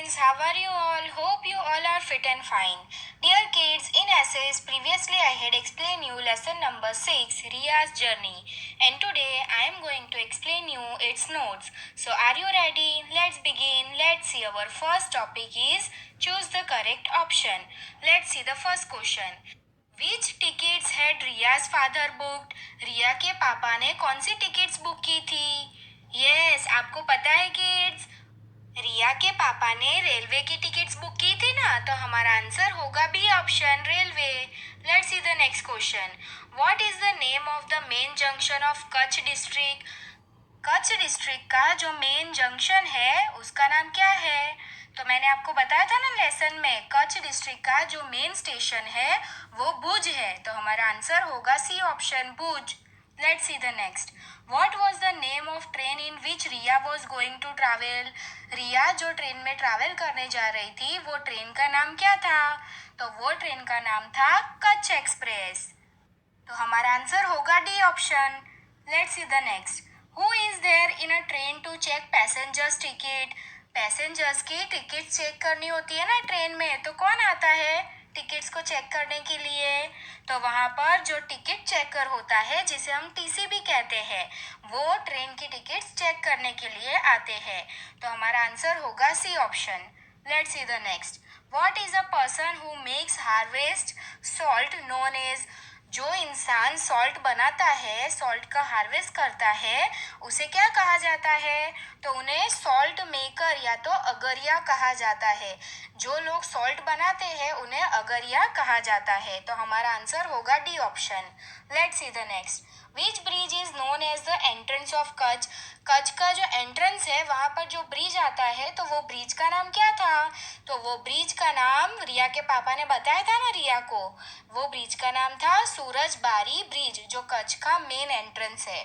friends, how are you all? Hope you all are fit and fine. Dear kids, in essays previously I had explained you lesson number 6, Ria's journey, and today I am going to explain you its notes. So are you ready? Let's begin. Let's see, our first topic is choose the correct option. Let's see the first question. Which tickets had Ria's father booked? रिया के पापा ने कौन सी tickets book की थी? Yes, आपको पता है kids, रिया के पापा ने रेलवे की टिकट्स बुक की थी ना, तो हमारा आंसर होगा B option, railway. Let's see the next question. What is the name of the main junction of Kutch district? Kutch district का जो मेन जंक्शन है उसका नाम क्या है? तो मैंने आपको बताया था ना लेसन में, कच्छ डिस्ट्रिक्ट का जो मेन स्टेशन है वो भुज है, तो हमारा आंसर होगा C option, Bhuj. Let's see the next. What was the name of train in which Riya was going to travel? Riya जो ट्रेन में ट्रैवल करने जा रही थी वो ट्रेन का नाम क्या था? तो वो ट्रेन का नाम था कच्छ एक्सप्रेस. तो हमारा आंसर होगा D option. Let's see the next. Who is there in a train to check passengers ticket? Passengers की टिकट चेक करनी होती है ना ट्रेन में, तो कौन आता है टिकट्स को चेक करने के लिए? तो वहाँ पर जो टिकट चेकर होता है, जिसे हम टीसी भी कहते हैं, वो ट्रेन की टिकट्स चेक करने के लिए आते हैं. तो हमारा आंसर होगा C option. Let's see the next. What is a person who makes harvest salt known as? जो इंसान सॉल्ट बनाता है, सॉल्ट का हार्वेस्ट करता है, उसे क्या कहा जाता है? तो उन्हें सॉल्ट मेकर या तो अगरिया कहा जाता है. जो लोग सॉल्ट बनाते हैं उन्हें अगरिया कहा जाता है. तो हमारा आंसर होगा D option. Let's see the next. Which bridge is known as the entrance of Kutch? Kutch का जो एंट्रेंस है वहाँ पर जो ब्रिज आता है, तो वो ब्रिज का नाम क्या था? तो वो ब्रिज का नाम रिया के पापा ने बताया था ना रिया को, वो ब्रिज का नाम था सूरजबारी ब्रिज, जो कच्छ का मेन एंट्रेंस है.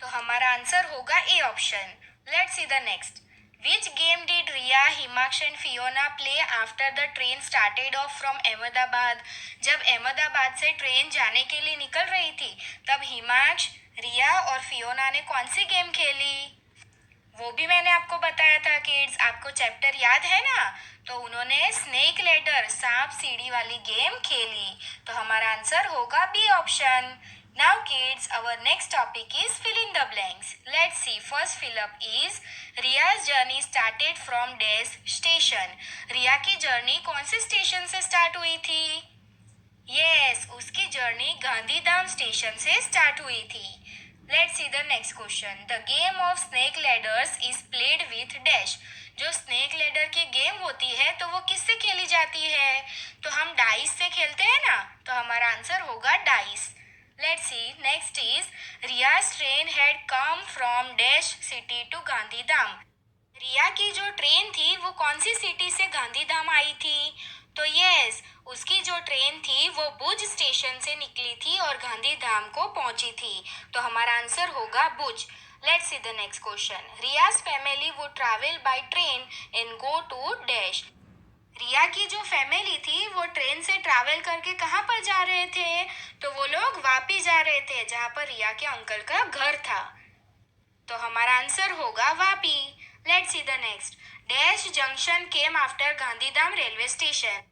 तो हमारा आंसर होगा A option. Let's see the next. Which game did Riya, Himaksh and Fiona play after the train started off from Ahmedabad? जब अहमदाबाद से ट्रेन जाने के लिए निकल रही थी, तब हिमाक्ष, रिया और फियोना ने कौन सी गेम खेली? वो भी मैंने आपको बताया था किड्स, आपको चैप्टर याद है ना? तो उन्होंने स्नेक लेडर, सांप सीढ़ी वाली गेम खेली. तो हमारा आंसर होगा B option. Now kids, our next topic is fill in the blanks. Let's see, first fill up is Riya's journey started from Dash station. रिया की जर्नी कौन से स्टेशन से स्टार्ट हुई थी? यस, उसकी जर्नी गांधीधाम स्टेशन से start हुई थी. Let's see the next question. The game of snake ladders is played with dash. जो स्नेक लेडर की गेम होती है तो वो किससे खेली जाती है? तो हम डाइस से खेलते हैं ना, तो हमारा आंसर होगा dice. Let's see. Next is Riya's train had come from Dash city to Gandhidham. रिया की जो ट्रेन थी वो कौन सी सिटी से गांधीधाम आई थी? तो यस, उसकी जो ट्रेन थी वो भुज स्टेशन से निकली थी और गांधीधाम को पहुंची थी. तो हमारा आंसर होगा Bhuj. Let's see the next question. Riya's family would travel by train and go to dash. Riya की जो फैमिली थी वो ट्रेन से ट्रैवल करके कहाँ पर जा रहे थे? तो वो लोग वापी जा रहे थे, जहाँ पर रिया के अंकल का घर था. तो हमारा आंसर होगा Vapi. Let's see the next. Dash junction came after Gandhidham railway station.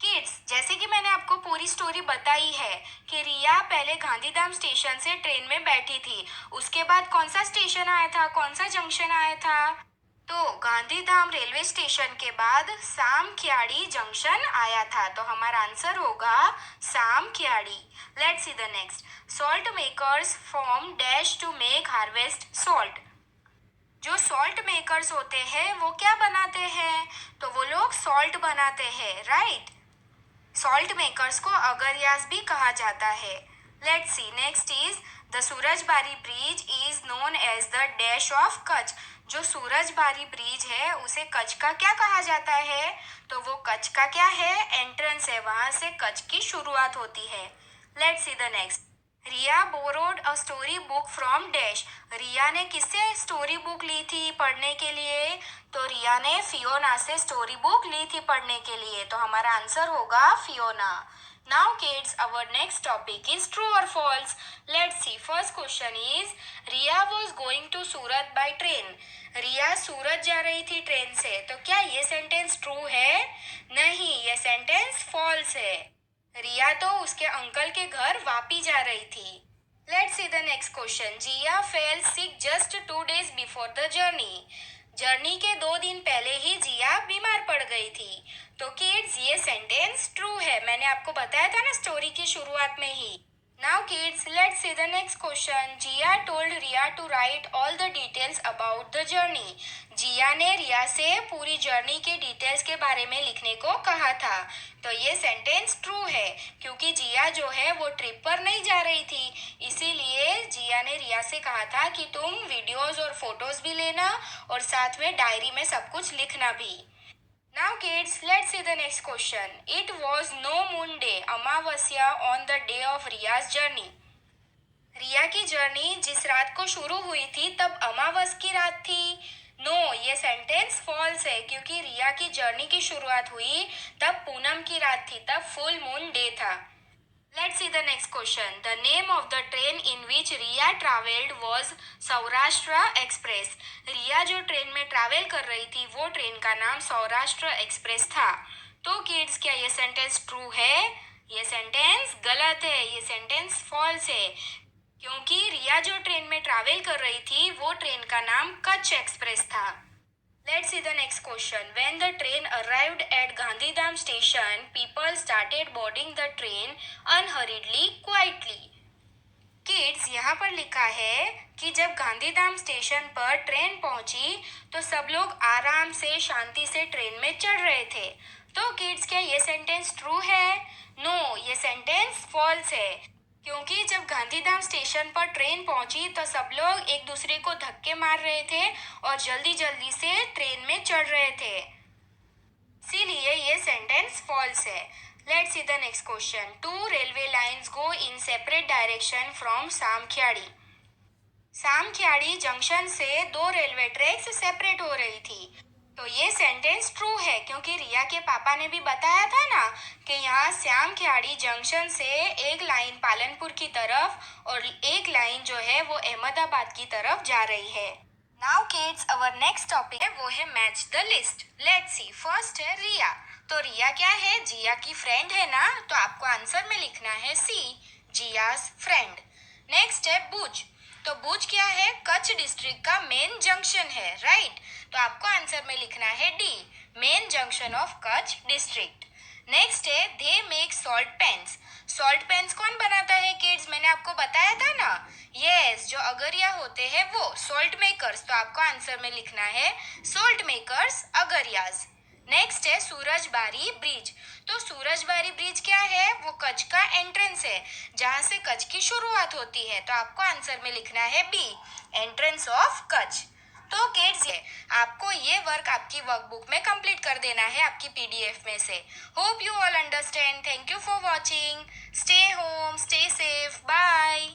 Kids, जैसे कि मैंने आपको पूरी स्टोरी बताई है कि रिया पहले गांधीधाम स्टेशन से ट्रेन में बैठी थी, उसके बाद कौन सा स्टेशन आया था, कौन सा जंक्शन आया था? तो गांधीधाम रेलवे स्टेशन के बाद सामखियाड़ी जंक्शन आया था. तो हमारा आंसर होगा Samakhiali. Let's see the next. Salt makers form dash to make harvest salt. जो सॉल्ट मेकर्स होते हैं वो क्या बनाते हैं? तो वो लोग सॉल्ट बनाते हैं, राइट? सॉल्ट मेकर्स को अगरियास भी कहा जाता है. Let's see. Next is the Surajbari bridge is known as the dash of Kutch. जो सूरजबारी ब्रिज है उसे कच्छ का क्या कहा जाता है? तो वो कच्छ का क्या है? एंट्रेंस है, वहां से कच्छ की शुरुआत होती है. Let's see the next. Riya borrowed a story book from dash. Riya ने किससे स्टोरी बुक ली थी पढ़ने के लिए? तो रिया ने फियोना से स्टोरी बुक ली थी पढ़ने के लिए. तो हमारा आंसर होगा Fiona. Now kids, our next topic is true or false. Let's see. First question is Riya was going to Surat by train. रिया सूरत जा रही थी ट्रेन से, तो क्या ये सेंटेंस ट्रू है? नहीं, ये सेंटेंस फॉल्स है। रिया तो उसके अंकल के घर वापी जा रही थी। Let's see the next question. Jia fell sick just 2 days before the journey. Journey के 2 दिन पहले ही जिया बीमार पड़ गई थी। तो किड्स, ये सेंटेंस ट्रू है। मैंने आपको बताया था ना स्टोरी की शुरुआत में ही। Now kids, let's see the next question. Jia told Riya to write all the details about the journey. जिया ने रिया से पूरी जर्नी के डिटेल्स के बारे में लिखने को कहा था। तो ये सेंटेंस ट्रू है, क्योंकि जिया जो है वो ट्रिप पर नहीं जा रही थी, इसीलिए जिया ने रिया से कहा था कि तुम वीडियोस और फोटोज भी लेना और साथ में डायरी में सब कुछ लिखना भी। Now kids, let's see the next question. It was no moon day, Amavasya on the day of Riya's journey. रिया की जर्नी जिस रात को शुरू हुई थी तब अमावस की रात थी। नो, ये सेंटेंस फॉल्स है, क्योंकि रिया की जर्नी की शुरुआत हुई तब पूनम की रात थी, तब फुल मून डे था। Let's see the next question. The name of the train in which Riya traveled was Saurashtra express. Riya जो ट्रेन में ट्रैवल कर रही थी वो ट्रेन का नाम सौराष्ट्र एक्सप्रेस था। तो किड्स, क्या ये सेंटेंस ट्रू है? ये सेंटेंस गलत है, ये सेंटेंस फॉल्स है, क्योंकि रिया जो ट्रेन में ट्रैवल कर रही थी वो ट्रेन का नाम कच्छ एक्सप्रेस था। Let's see the next question. When the train arrived at Gandhidham station, people started boarding the train unhurriedly, quietly. Kids, यहाँ पर लिखा है कि जब गांधीधाम स्टेशन पर ट्रेन पहुंची तो सब लोग आराम से शांति से ट्रेन में चढ़ रहे थे। तो किड्स, क्या ये सेंटेंस ट्रू है? नो, ये सेंटेंस फॉल्स है, क्योंकि जब गांधीधाम स्टेशन पर ट्रेन पहुंची तो सब लोग एक दूसरे को धक्के मार रहे थे और जल्दी जल्दी से ट्रेन में चढ़ रहे थे, इसीलिए ये सेंटेंस फॉल्स है। Let's see the next question. 2 railway lines go in separate direction from Samakhiali. Samakhiali junction से 2 रेलवे ट्रैक्स सेपरेट हो रही थी। तो ये सेंटेंस ट्रू है, क्योंकि रिया के पापा ने भी बताया था ना कि यहाँ सामखियाड़ी जंक्शन से एक लाइन पालनपुर की तरफ और एक लाइन जो है वो अहमदाबाद की तरफ जा रही है। Now kids, our next topic है वो है match the list. Let's see. First है रिया. तो रिया क्या है? जिया की फ्रेंड है ना, तो आपको आंसर में लिखना है सी, जियास फ्रेंड. नेक्स्ट है भुज. तो भुज क्या है? कच्छ डिस्ट्रिक्ट का मेन जंक्शन है, राइट? तो आपको आंसर में लिखना है D, main junction of Kutch district. Next है they make salt pans. Salt pans कौन बनाता है किड्स? मैंने आपको बताया था ना, यस, जो अगरिया होते हैं वो सॉल्ट मेकर्स. तो आपको आंसर में लिखना है सॉल्ट मेकर्स अगरियाज. नेक्स्ट है सूरजबारी ब्रिज. तो सूरजबारी ब्रिज क्या है? वो कच्छ का एंट्रेंस है, जहाँ से कच्छ की शुरुआत होती है. तो आपको आंसर में लिखना है बी, एंट्रेंस ऑफ कच्छ. तो किड्स, ये आपको ये वर्क आपकी वर्कबुक में कंप्लीट कर देना है आपकी पीडीएफ में से. Hope you all understand. Thank you for watching. Stay home, stay safe, bye.